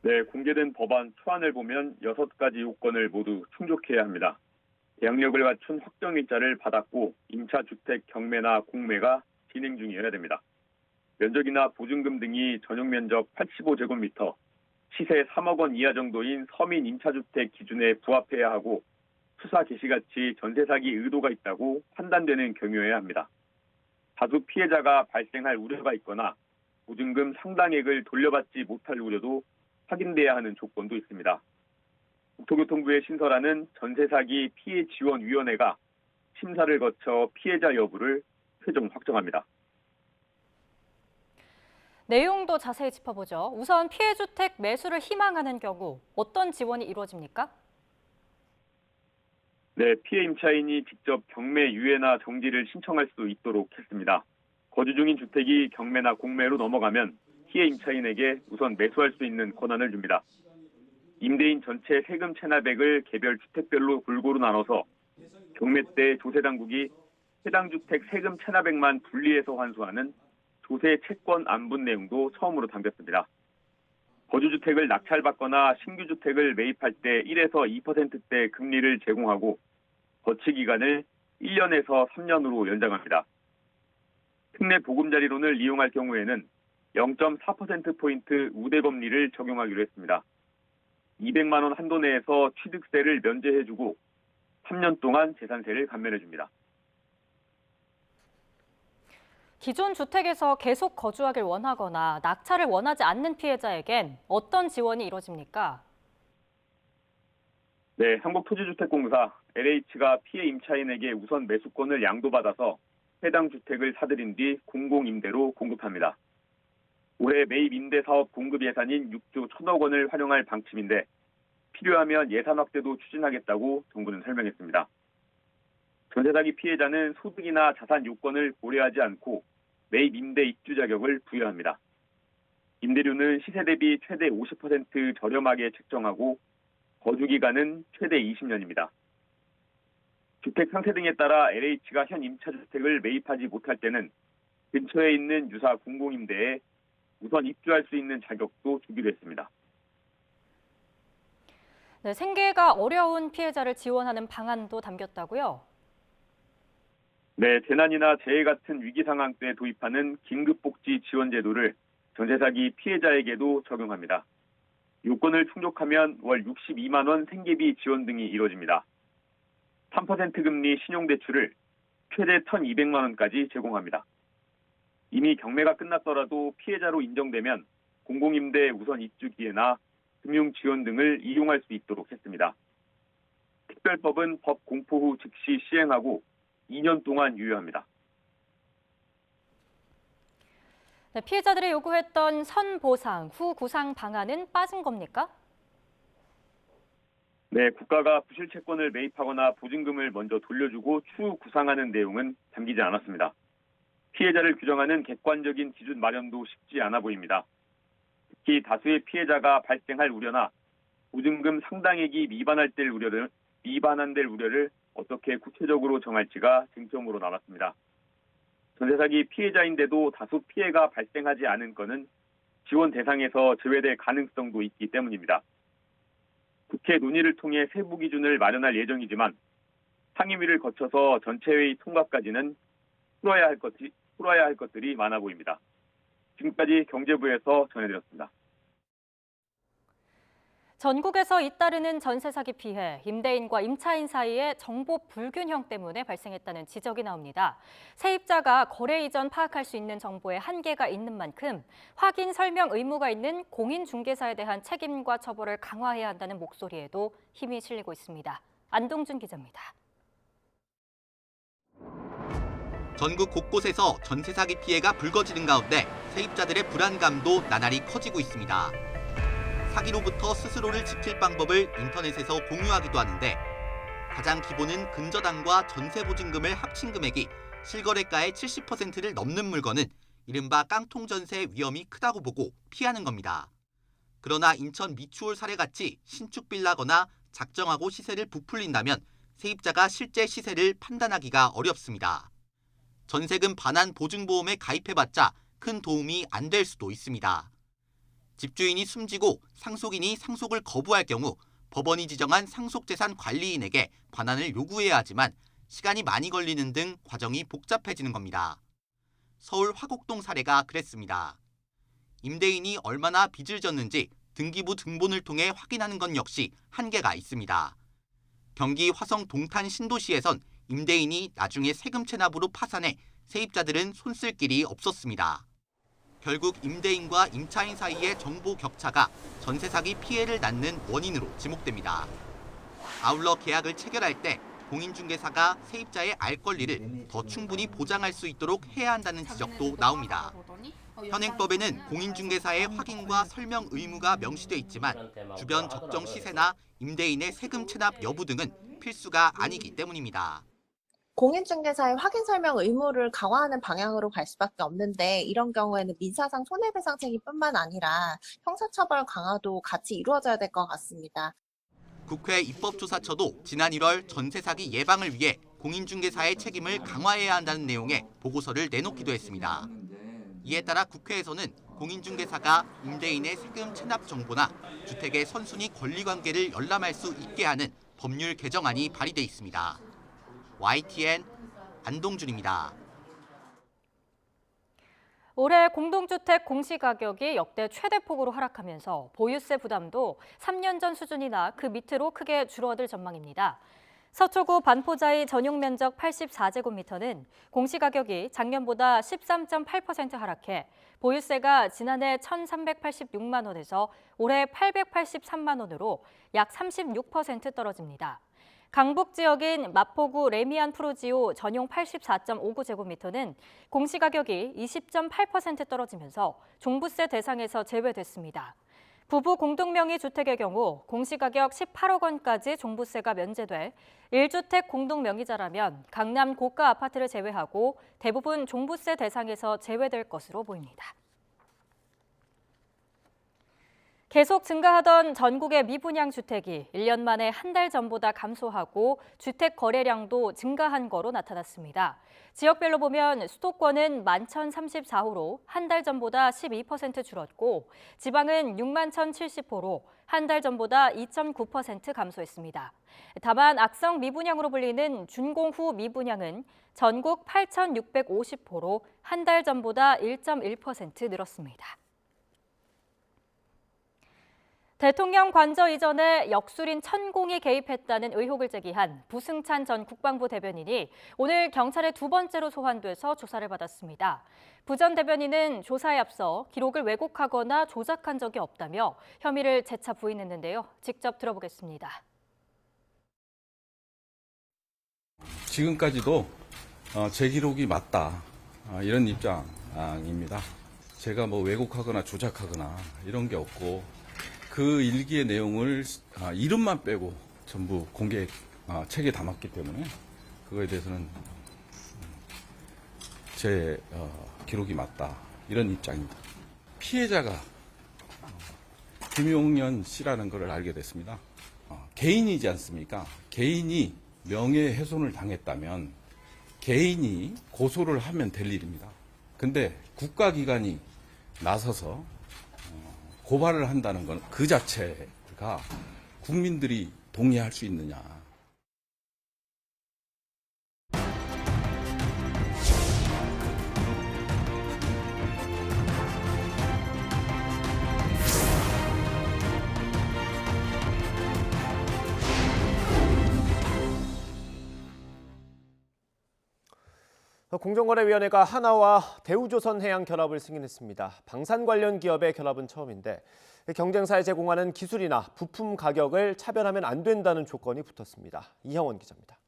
네, 공개된 법안 초안을 보면 6가지 요건을 모두 충족해야 합니다. 계약력을 갖춘 확정일자를 받았고 임차주택 경매나 공매가 진행 중이어야 됩니다. 면적이나 보증금 등이 전용 면적 85제곱미터, 시세 3억 원 이하 정도인 서민 임차주택 기준에 부합해야 하고 수사 개시같이 전세 사기 의도가 있다고 판단되는 경우여야 합니다. 다수 피해자가 발생할 우려가 있거나 보증금 상당액을 돌려받지 못할 우려도 확인돼야 하는 조건도 있습니다. 국토교통부의 신설하는 전세사기 피해지원위원회가 심사를 거쳐 피해자 여부를 최종 확정합니다. 내용도 자세히 짚어보죠. 우선 피해주택 매수를 희망하는 경우 어떤 지원이 이루어집니까? 네, 피해 임차인이 직접 경매 유예나 정지를 신청할 수 있도록 했습니다. 거주 중인 주택이 경매나 공매로 넘어가면 피해 임차인에게 우선 매수할 수 있는 권한을 줍니다. 임대인 전체 세금 체납액을 개별 주택별로 골고루 나눠서 경매 때 조세당국이 해당 주택 세금 체납액만 분리해서 환수하는 조세 채권 안분 내용도 처음으로 담겼습니다. 거주주택을 낙찰받거나 신규주택을 매입할 때 1에서 2%대 금리를 제공하고 거치 기간을 1년에서 3년으로 연장합니다. 특례 보금자리론을 이용할 경우에는 0.4%포인트 우대금리를 적용하기로 했습니다. 200만 원 한도 내에서 취득세를 면제해주고 3년 동안 재산세를 감면해줍니다. 기존 주택에서 계속 거주하길 원하거나 낙찰을 원하지 않는 피해자에겐 어떤 지원이 이루어집니까? 네, 한국토지주택공사 LH가 피해 임차인에게 우선 매수권을 양도받아서 해당 주택을 사들인 뒤 공공임대로 공급합니다. 올해 매입 임대 사업 공급 예산인 6조 1천억 원을 활용할 방침인데 필요하면 예산 확대도 추진하겠다고 정부는 설명했습니다. 전세사기 피해자는 소득이나 자산 요건을 고려하지 않고 매입 임대 입주 자격을 부여합니다. 임대료는 시세 대비 최대 50% 저렴하게 책정하고 거주 기간은 최대 20년입니다. 주택 상태 등에 따라 LH가 현 임차주택을 매입하지 못할 때는 근처에 있는 유사 공공임대에 우선 입주할 수 있는 자격도 주기로 했습니다. 네, 생계가 어려운 피해자를 지원하는 방안도 담겼다고요? 네, 재난이나 재해 같은 위기 상황 때 도입하는 긴급복지 지원 제도를 전세사기 피해자에게도 적용합니다. 요건을 충족하면 월 62만 원 생계비 지원 등이 이루어집니다. 3% 금리 신용대출을 최대 1,200만 원까지 제공합니다. 이미 경매가 끝났더라도 피해자로 인정되면 공공임대 우선 입주 기회나 금융 지원 등을 이용할 수 있도록 했습니다. 특별법은 법 공포 후 즉시 시행하고 2년 동안 유효합니다. 네, 피해자들이 요구했던 선보상, 후구상 방안은 빠진 겁니까? 네, 국가가 부실 채권을 매입하거나 보증금을 먼저 돌려주고 추후 구상하는 내용은 담기지 않았습니다. 피해자를 규정하는 객관적인 기준 마련도 쉽지 않아 보입니다. 특히 다수의 피해자가 발생할 우려나 보증금 상당액이 미반환될 우려를 어떻게 구체적으로 정할지가 쟁점으로 남았습니다. 전세사기 피해자인데도 다수 피해가 발생하지 않은 건은 지원 대상에서 제외될 가능성도 있기 때문입니다. 국회 논의를 통해 세부 기준을 마련할 예정이지만 상임위를 거쳐서 전체회의 통과까지는 풀어야 할 것들이 많아 보입니다. 지금까지 경제부에서 전해드렸습니다. 전국에서 잇따르는 전세 사기 피해, 임대인과 임차인 사이에 정보 불균형 때문에 발생했다는 지적이 나옵니다. 세입자가 거래 이전 파악할 수 있는 정보에 한계가 있는 만큼 확인 설명 의무가 있는 공인중개사에 대한 책임과 처벌을 강화해야 한다는 목소리에도 힘이 실리고 있습니다. 안동준 기자입니다. 전국 곳곳에서 전세 사기 피해가 불거지는 가운데 세입자들의 불안감도 나날이 커지고 있습니다. 사기로부터 스스로를 지킬 방법을 인터넷에서 공유하기도 하는데 가장 기본은 근저당과 전세보증금을 합친 금액이 실거래가의 70%를 넘는 물건은 이른바 깡통 전세 위험이 크다고 보고 피하는 겁니다. 그러나 인천 미추홀 사례같이 신축 빌라거나 작정하고 시세를 부풀린다면 세입자가 실제 시세를 판단하기가 어렵습니다. 전세금 반환 보증보험에 가입해봤자 큰 도움이 안 될 수도 있습니다. 집주인이 숨지고 상속인이 상속을 거부할 경우 법원이 지정한 상속재산 관리인에게 반환을 요구해야 하지만 시간이 많이 걸리는 등 과정이 복잡해지는 겁니다. 서울 화곡동 사례가 그랬습니다. 임대인이 얼마나 빚을 졌는지 등기부 등본을 통해 확인하는 건 역시 한계가 있습니다. 경기 화성 동탄 신도시에선 임대인이 나중에 세금 체납으로 파산해 세입자들은 손쓸 길이 없었습니다. 결국 임대인과 임차인 사이의 정보 격차가 전세 사기 피해를 낳는 원인으로 지목됩니다. 아울러 계약을 체결할 때 공인중개사가 세입자의 알 권리를 더 충분히 보장할 수 있도록 해야 한다는 지적도 나옵니다. 현행법에는 공인중개사의 확인과 설명 의무가 명시돼 있지만 주변 적정 시세나 임대인의 세금 체납 여부 등은 필수가 아니기 때문입니다. 공인중개사의 확인 설명 의무를 강화하는 방향으로 갈 수밖에 없는데 이런 경우에는 민사상 손해배상 책임뿐만 아니라 형사처벌 강화도 같이 이루어져야 될 것 같습니다. 국회 입법조사처도 지난 1월 전세 사기 예방을 위해 공인중개사의 책임을 강화해야 한다는 내용의 보고서를 내놓기도 했습니다. 이에 따라 국회에서는 공인중개사가 임대인의 세금 체납 정보나 주택의 선순위 권리관계를 열람할 수 있게 하는 법률 개정안이 발의돼 있습니다. YTN 안동준입니다. 올해 공동주택 공시가격이 역대 최대폭으로 하락하면서 보유세 부담도 3년 전 수준이나 그 밑으로 크게 줄어들 전망입니다. 서초구 반포자이 전용 면적 84제곱미터는 공시가격이 작년보다 13.8% 하락해 보유세가 지난해 1,386만 원에서 올해 883만 원으로 약 36% 떨어집니다. 강북 지역인 마포구 레미안 프로지오 전용 84.59제곱미터는 공시가격이 20.8% 떨어지면서 종부세 대상에서 제외됐습니다. 부부 공동명의 주택의 경우 공시가격 18억 원까지 종부세가 면제돼 1주택 공동명의자라면 강남 고가 아파트를 제외하고 대부분 종부세 대상에서 제외될 것으로 보입니다. 계속 증가하던 전국의 미분양 주택이 1년 만에 한 달 전보다 감소하고 주택 거래량도 증가한 거로 나타났습니다. 지역별로 보면 수도권은 11,034호로 한 달 전보다 12% 줄었고 지방은 61,070호로 한 달 전보다 2.9% 감소했습니다. 다만 악성 미분양으로 불리는 준공 후 미분양은 전국 8,650호로 한 달 전보다 1.1% 늘었습니다. 대통령 관저 이전에 역술인 천공이 개입했다는 의혹을 제기한 부승찬 전 국방부 대변인이 오늘 경찰에 두 번째로 소환돼서 조사를 받았습니다. 부 전 대변인은 조사에 앞서 기록을 왜곡하거나 조작한 적이 없다며 혐의를 재차 부인했는데요. 직접 들어보겠습니다. 지금까지도 제 기록이 맞다 이런 입장입니다. 제가 뭐 왜곡하거나 조작하거나 이런 게 없고 그 일기의 내용을 이름만 빼고 전부 공개 책에 담았기 때문에 그거에 대해서는 제 기록이 맞다 이런 입장입니다. 피해자가 김용현 씨라는 것을 알게 됐습니다. 개인이지 않습니까? 개인이 명예훼손을 당했다면 개인이 고소를 하면 될 일입니다. 근데 국가기관이 나서서 고발을 한다는 건 그 자체가 국민들이 동의할 수 있느냐. 공정거래위원회가 하나와 대우조선해양 결합을 승인했습니다. 방산 관련 기업의 결합은 처음인데 경쟁사에 제공하는 기술이나 부품 가격을 차별하면 안 된다는 조건이 붙었습니다. 이형원 기자입니다.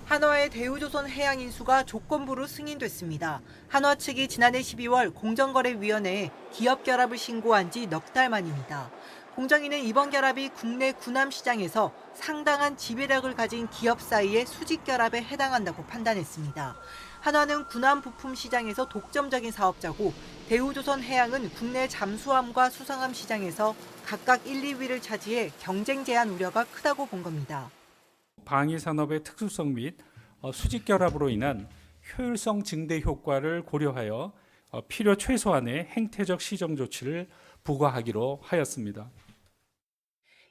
한화의 대우조선해양인수가 조건부로 승인됐습니다. 한화 측이 지난해 12월 공정거래위원회에 기업 결합을 신고한 지 넉 달 만입니다. 공정위는 이번 결합이 국내 군함 시장에서 상당한 지배력을 가진 기업 사이의 수직 결합에 해당한다고 판단했습니다. 한화는 군함 부품 시장에서 독점적인 사업자고 대우조선해양은 국내 잠수함과 수상함 시장에서 각각 1, 2위를 차지해 경쟁 제한 우려가 크다고 본 겁니다. 방위 산업의 특수성 및 수직 결합으로 인한 효율성 증대 효과를 고려하여 필요 최소한의 행태적 시정 조치를 부과하기로 하였습니다.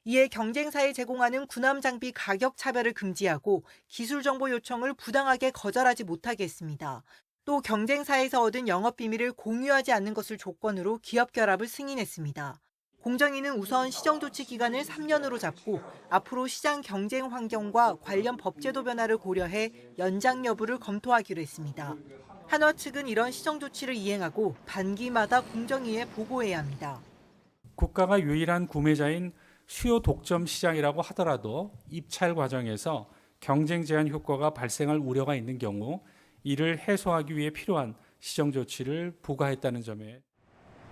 이에 경쟁사에 제공하는 군함 장비 가격 차별을 금지하고 기술 정보 요청을 부당하게 거절하지 못하게 했습니다. 또 경쟁사에서 얻은 영업 비밀을 공유하지 않는 것을 조건으로 기업 결합을 승인했습니다. 공정위는 우선 시정 조치 기간을 3년으로 잡고 앞으로 시장 경쟁 환경과 관련 법제도 변화를 고려해 연장 여부를 검토하기로 했습니다. 한화 측은 이런 시정 조치를 이행하고 반기마다 공정위에 보고해야 합니다. 국가가 유일한 구매자인 수요 독점 시장이라고 하더라도 입찰 과정에서 경쟁 제한 효과가 발생할 우려가 있는 경우 이를 해소하기 위해 필요한 시정 조치를 부과했다는 점에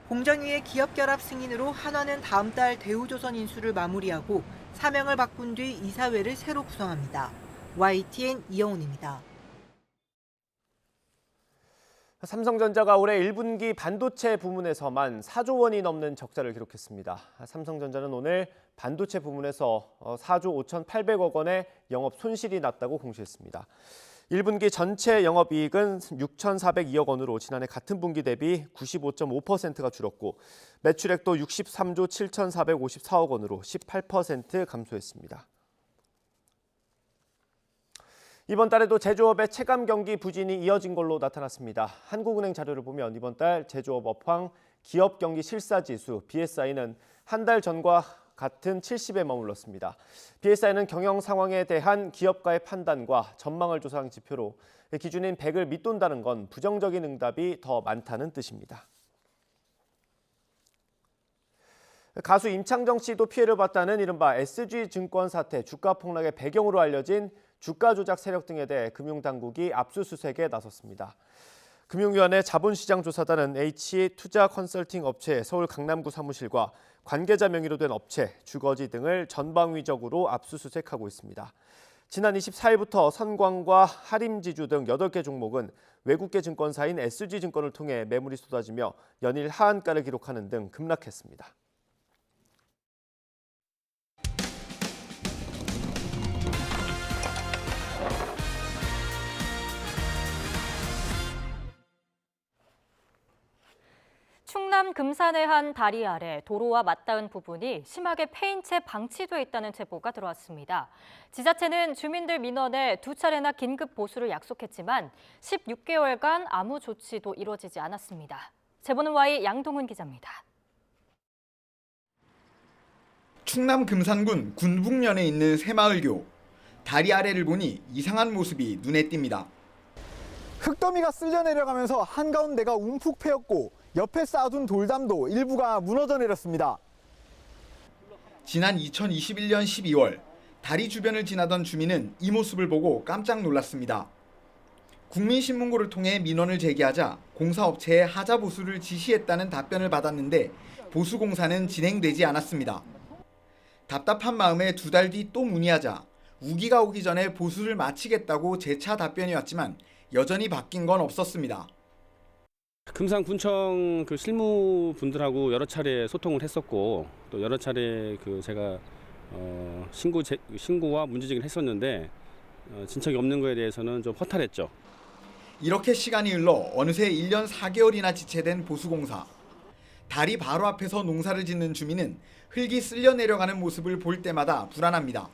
공정위의 기업 결합 승인으로 한화는 다음 달 대우조선 인수를 마무리하고 사명을 바꾼 뒤 이사회를 새로 구성합니다. YTN 이영훈입니다. 삼성전자가 올해 1분기 반도체 부문에서만 4조 원이 넘는 적자를 기록했습니다. 삼성전자는 오늘 반도체 부문에서 4조 5,800억 원의 영업 손실이 났다고 공시했습니다. 1분기 전체 영업이익은 6,402억 원으로 지난해 같은 분기 대비 95.5%가 줄었고 매출액도 63조 7,454억 원으로 18% 감소했습니다. 이번 달에도 제조업의 체감 경기 부진이 이어진 걸로 나타났습니다. 한국은행 자료를 보면 이번 달 제조업 업황 기업 경기 실사지수 BSI는 한 달 전과 같은 70에 머물렀습니다. BSI는 경영 상황에 대한 기업가의 판단과 전망을 조사한 지표로 기준인 100을 밑돈다는 건 부정적인 응답이 더 많다는 뜻입니다. 가수 임창정 씨도 피해를 봤다는 이른바 SG증권 사태 주가 폭락의 배경으로 알려진 주가 조작 세력 등에 대해 금융당국이 압수수색에 나섰습니다. 금융위원회 자본시장조사단은 H투자 컨설팅 업체 서울 강남구 사무실과 관계자 명의로 된 업체, 주거지 등을 전방위적으로 압수수색하고 있습니다. 지난 24일부터 선광과 하림지주 등 8개 종목은 외국계 증권사인 SG증권을 통해 매물이 쏟아지며 연일 하한가를 기록하는 등 급락했습니다. 충남 금산의 한 다리 아래 도로와 맞닿은 부분이 심하게 패인 채 방치돼 있다는 제보가 들어왔습니다. 지자체는 주민들 민원에 2차례나 긴급 보수를 약속했지만 16개월간 아무 조치도 이루어지지 않았습니다. 제보는 Y 양동훈 기자입니다. 충남 금산군 군북면에 있는 새마을교. 다리 아래를 보니 이상한 모습이 눈에 띕니다. 흙더미가 쓸려 내려가면서 한가운데가 움푹 패였고 옆에 쌓아둔 돌담도 일부가 무너져 내렸습니다. 지난 2021년 12월 다리 주변을 지나던 주민은 이 모습을 보고 깜짝 놀랐습니다. 국민신문고를 통해 민원을 제기하자 공사업체에 하자 보수를 지시했다는 답변을 받았는데 보수 공사는 진행되지 않았습니다. 답답한 마음에 2달 뒤 또 문의하자 우기가 오기 전에 보수를 마치겠다고 재차 답변이 왔지만 여전히 바뀐 건 없었습니다. 금산군청 실무분들하고 여러 차례 소통을 했었고 또 여러 차례 제가 신고와 문제제기를 했었는데 진척이 없는 거에 대해서는 좀 허탈했죠. 이렇게 시간이 흘러 어느새 1년 4개월이나 지체된 보수공사. 다리 바로 앞에서 농사를 짓는 주민은 흙이 쓸려 내려가는 모습을 볼 때마다 불안합니다.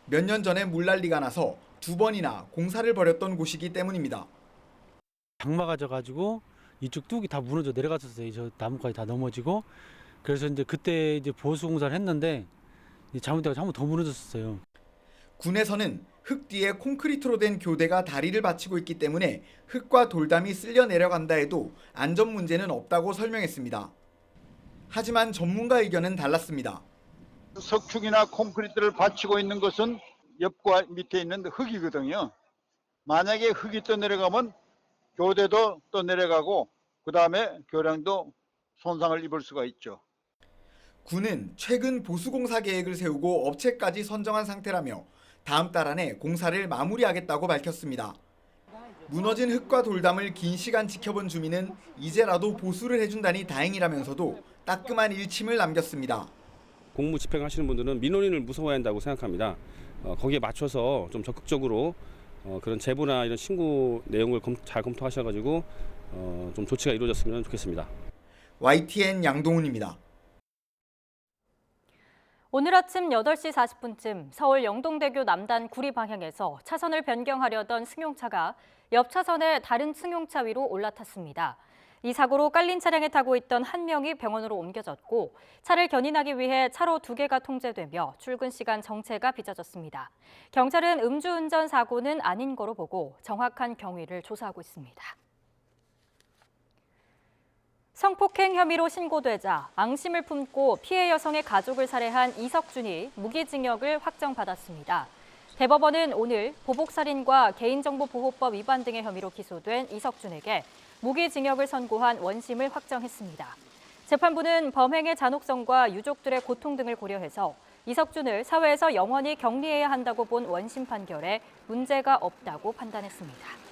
몇 년 전에 물난리가 나서 2번이나 공사를 벌였던 곳이기 때문입니다. 장마가 져가지고 이쪽 뚝이 다 무너져 내려갔었어요. 저 나무까지 다 넘어지고 그래서 이제 그때 보수 공사를 했는데 잘못돼서 한 번 더 무너졌었어요. 군에서는 흙 뒤에 콘크리트로 된 교대가 다리를 받치고 있기 때문에 흙과 돌담이 쓸려 내려간다 해도 안전 문제는 없다고 설명했습니다. 하지만 전문가 의견은 달랐습니다. 석축이나 콘크리트를 받치고 있는 것은 옆과 밑에 있는 흙이거든요. 만약에 흙이 떠내려가면 교대도 떠내려가고 그다음에 교량도 손상을 입을 수가 있죠. 군은 최근 보수공사 계획을 세우고 업체까지 선정한 상태라며 다음 달 안에 공사를 마무리하겠다고 밝혔습니다. 무너진 흙과 돌담을 긴 시간 지켜본 주민은 이제라도 보수를 해준다니 다행이라면서도 따끔한 일침을 남겼습니다. 공무 집행하시는 분들은 민원인을 무서워해야 한다고 생각합니다. 거기에 맞춰서 좀 적극적으로 그런 제보나 이런 신고 내용을 잘 검토하셔가지고 좀 조치가 이루어졌으면 좋겠습니다. YTN 양동훈입니다. 오늘 아침 8시 40분쯤 서울 영동대교 남단 구리 방향에서 차선을 변경하려던 승용차가 옆 차선의 다른 승용차 위로 올라탔습니다. 이 사고로 깔린 차량에 타고 있던 한 명이 병원으로 옮겨졌고 차를 견인하기 위해 차로 2개가 통제되며 출근 시간 정체가 빚어졌습니다. 경찰은 음주운전 사고는 아닌 거로 보고 정확한 경위를 조사하고 있습니다. 성폭행 혐의로 신고되자 앙심을 품고 피해 여성의 가족을 살해한 이석준이 무기징역을 확정받았습니다. 대법원은 오늘 보복살인과 개인정보보호법 위반 등의 혐의로 기소된 이석준에게 무기징역을 선고한 원심을 확정했습니다. 재판부는 범행의 잔혹성과 유족들의 고통 등을 고려해서 이석준을 사회에서 영원히 격리해야 한다고 본 원심 판결에 문제가 없다고 판단했습니다.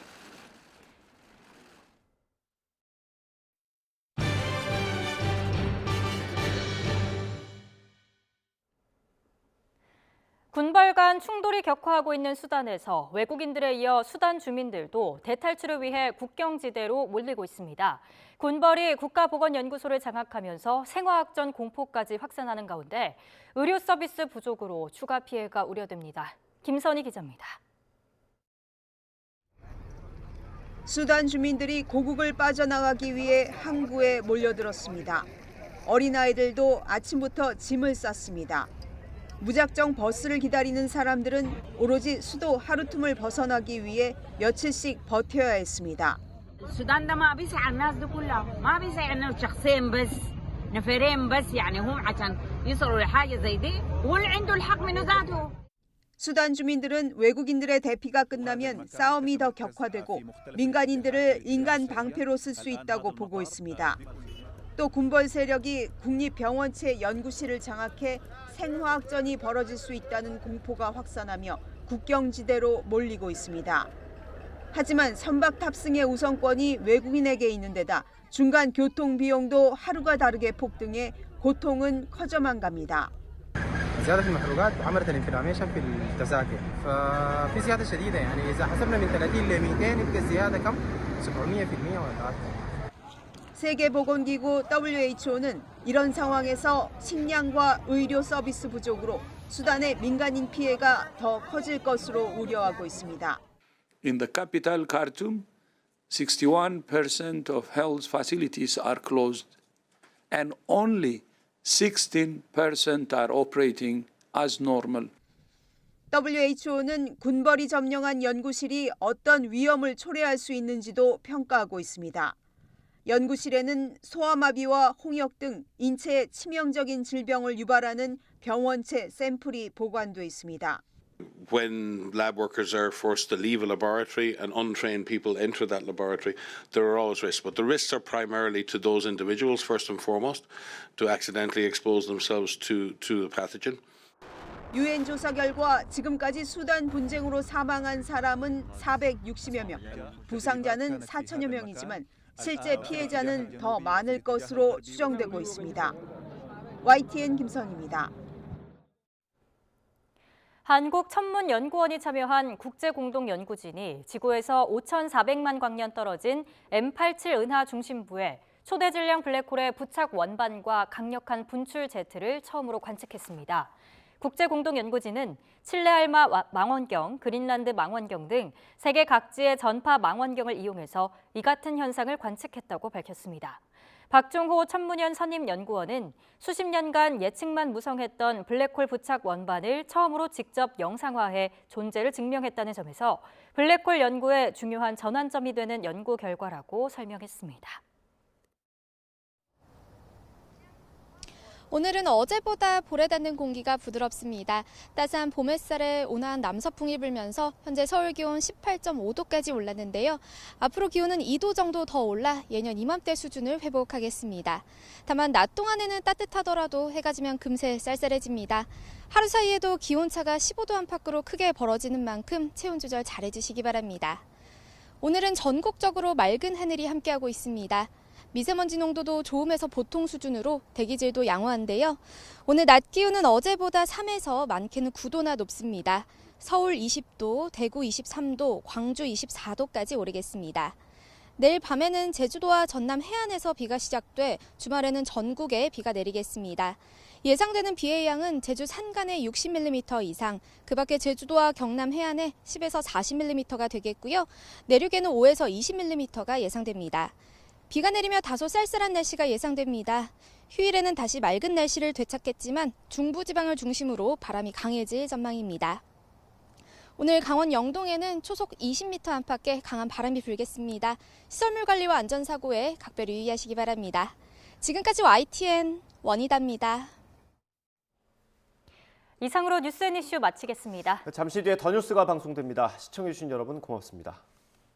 군발 간 충돌이 격화하고 있는 수단에서 외국인들에 이어 수단 주민들도 대탈출을 위해 국경지대로 몰리고 있습니다. 군벌이 국가보건연구소를 장악하면서 생화학전 공포까지 확산하는 가운데 의료 서비스 부족으로 추가 피해가 우려됩니다. 김선희 기자입니다. 수단 주민들이 고국을 빠져나가기 위해 항구에 몰려들었습니다. 어린아이들도 아침부터 짐을 쌌습니다. 무작정 버스를 기다리는 사람들은 오로지 수도 하루툼을 벗어나기 위해 며칠씩 버텨야 했습니다. السودان ده ما بيسع الناس دي كلها ما بيسع انه شخصين بس نفرين بس يعني هم عشان يصلوا لحاجه زي دي واللي عنده الحق منه ذاته. 수단 주민들은 외국인들의 대피가 끝나면 싸움이 더 격화되고 민간인들을 인간 방패로 쓸 수 있다고 보고 있습니다. 또 군벌 세력이 국립병원체 연구실을 장악해 생화학전이 벌어질 수 있다는 공포가 확산하며 국경지대로 몰리고 있습니다. 하지만 선박 탑승의 우선권이 외국인에게 있는 데다 중간 교통 비용도 하루가 다르게 폭등해 고통은 커져만 갑니다. زيادة المحروقات عملت الانفلاميشن في التذاكر ففي زيادة شديدة يعني إذا حسبنا من 30 ل 200 يبقى الزيادة كم 700% ولا أكثر. 세계보건기구 WHO는 이런 상황에서 식량과 의료 서비스 부족으로 수단의 민간인 피해가 더 커질 것으로 우려하고 있습니다. In the capital, Khartoum, 61% of health facilities are closed and only 16% are operating as normal. WHO는 군벌이 점령한 연구실이 어떤 위험을 초래할 수 있는지도 평가하고 있습니다. 연구실에는 소아마비와 홍역 등 인체에 치명적인 질병을 유발하는 병원체 샘플이 보관돼 있습니다. When lab workers are forced to leave a laboratory and untrained people enter that laboratory, there are always risks. But the risks are primarily to those individuals, first and foremost, to accidentally expose themselves to the pathogen. 유엔 조사 결과 지금까지 수단 분쟁으로 사망한 사람은 460여 명, 부상자는 4천여 명이지만 실제 피해자는 더 많을 것으로 추정되고 있습니다. YTN 김선희입니다. 한국천문연구원이 참여한 국제공동연구진이 지구에서 5,400만 광년 떨어진 M87 은하 중심부에 초대질량 블랙홀의 부착 원반과 강력한 분출 제트를 처음으로 관측했습니다. 국제공동연구진은 칠레 알마 망원경, 그린란드 망원경 등 세계 각지의 전파 망원경을 이용해서 이 같은 현상을 관측했다고 밝혔습니다. 박종호 천문연 선임연구원은 수십 년간 예측만 무성했던 블랙홀 부착 원반을 처음으로 직접 영상화해 존재를 증명했다는 점에서 블랙홀 연구의 중요한 전환점이 되는 연구 결과라고 설명했습니다. 오늘은 어제보다 볼에 닿는 공기가 부드럽습니다. 따스한 봄 햇살에 온화한 남서풍이 불면서 현재 서울 기온 18.5도까지 올랐는데요. 앞으로 기온은 2도 정도 더 올라 예년 이맘때 수준을 회복하겠습니다. 다만 낮 동안에는 따뜻하더라도 해가 지면 금세 쌀쌀해집니다. 하루 사이에도 기온차가 15도 안팎으로 크게 벌어지는 만큼 체온 조절 잘해주시기 바랍니다. 오늘은 전국적으로 맑은 하늘이 함께하고 있습니다. 미세먼지 농도도 좋음에서 보통 수준으로 대기질도 양호한데요. 오늘 낮 기온은 어제보다 3에서 많게는 9도나 높습니다. 서울 20도, 대구 23도, 광주 24도까지 오르겠습니다. 내일 밤에는 제주도와 전남 해안에서 비가 시작돼 주말에는 전국에 비가 내리겠습니다. 예상되는 비의 양은 제주 산간에 60mm 이상, 그 밖에 제주도와 경남 해안에 10에서 40mm가 되겠고요. 내륙에는 5에서 20mm가 예상됩니다. 비가 내리며 다소 쌀쌀한 날씨가 예상됩니다. 휴일에는 다시 맑은 날씨를 되찾겠지만 중부지방을 중심으로 바람이 강해질 전망입니다. 오늘 강원 영동에는 초속 20m 안팎의 강한 바람이 불겠습니다. 시설물 관리와 안전사고에 각별 유의하시기 바랍니다. 지금까지 YTN 원희다입니다. 이상으로 뉴스 앤 이슈 마치겠습니다. 잠시 뒤에 더 뉴스가 방송됩니다. 시청해주신 여러분 고맙습니다.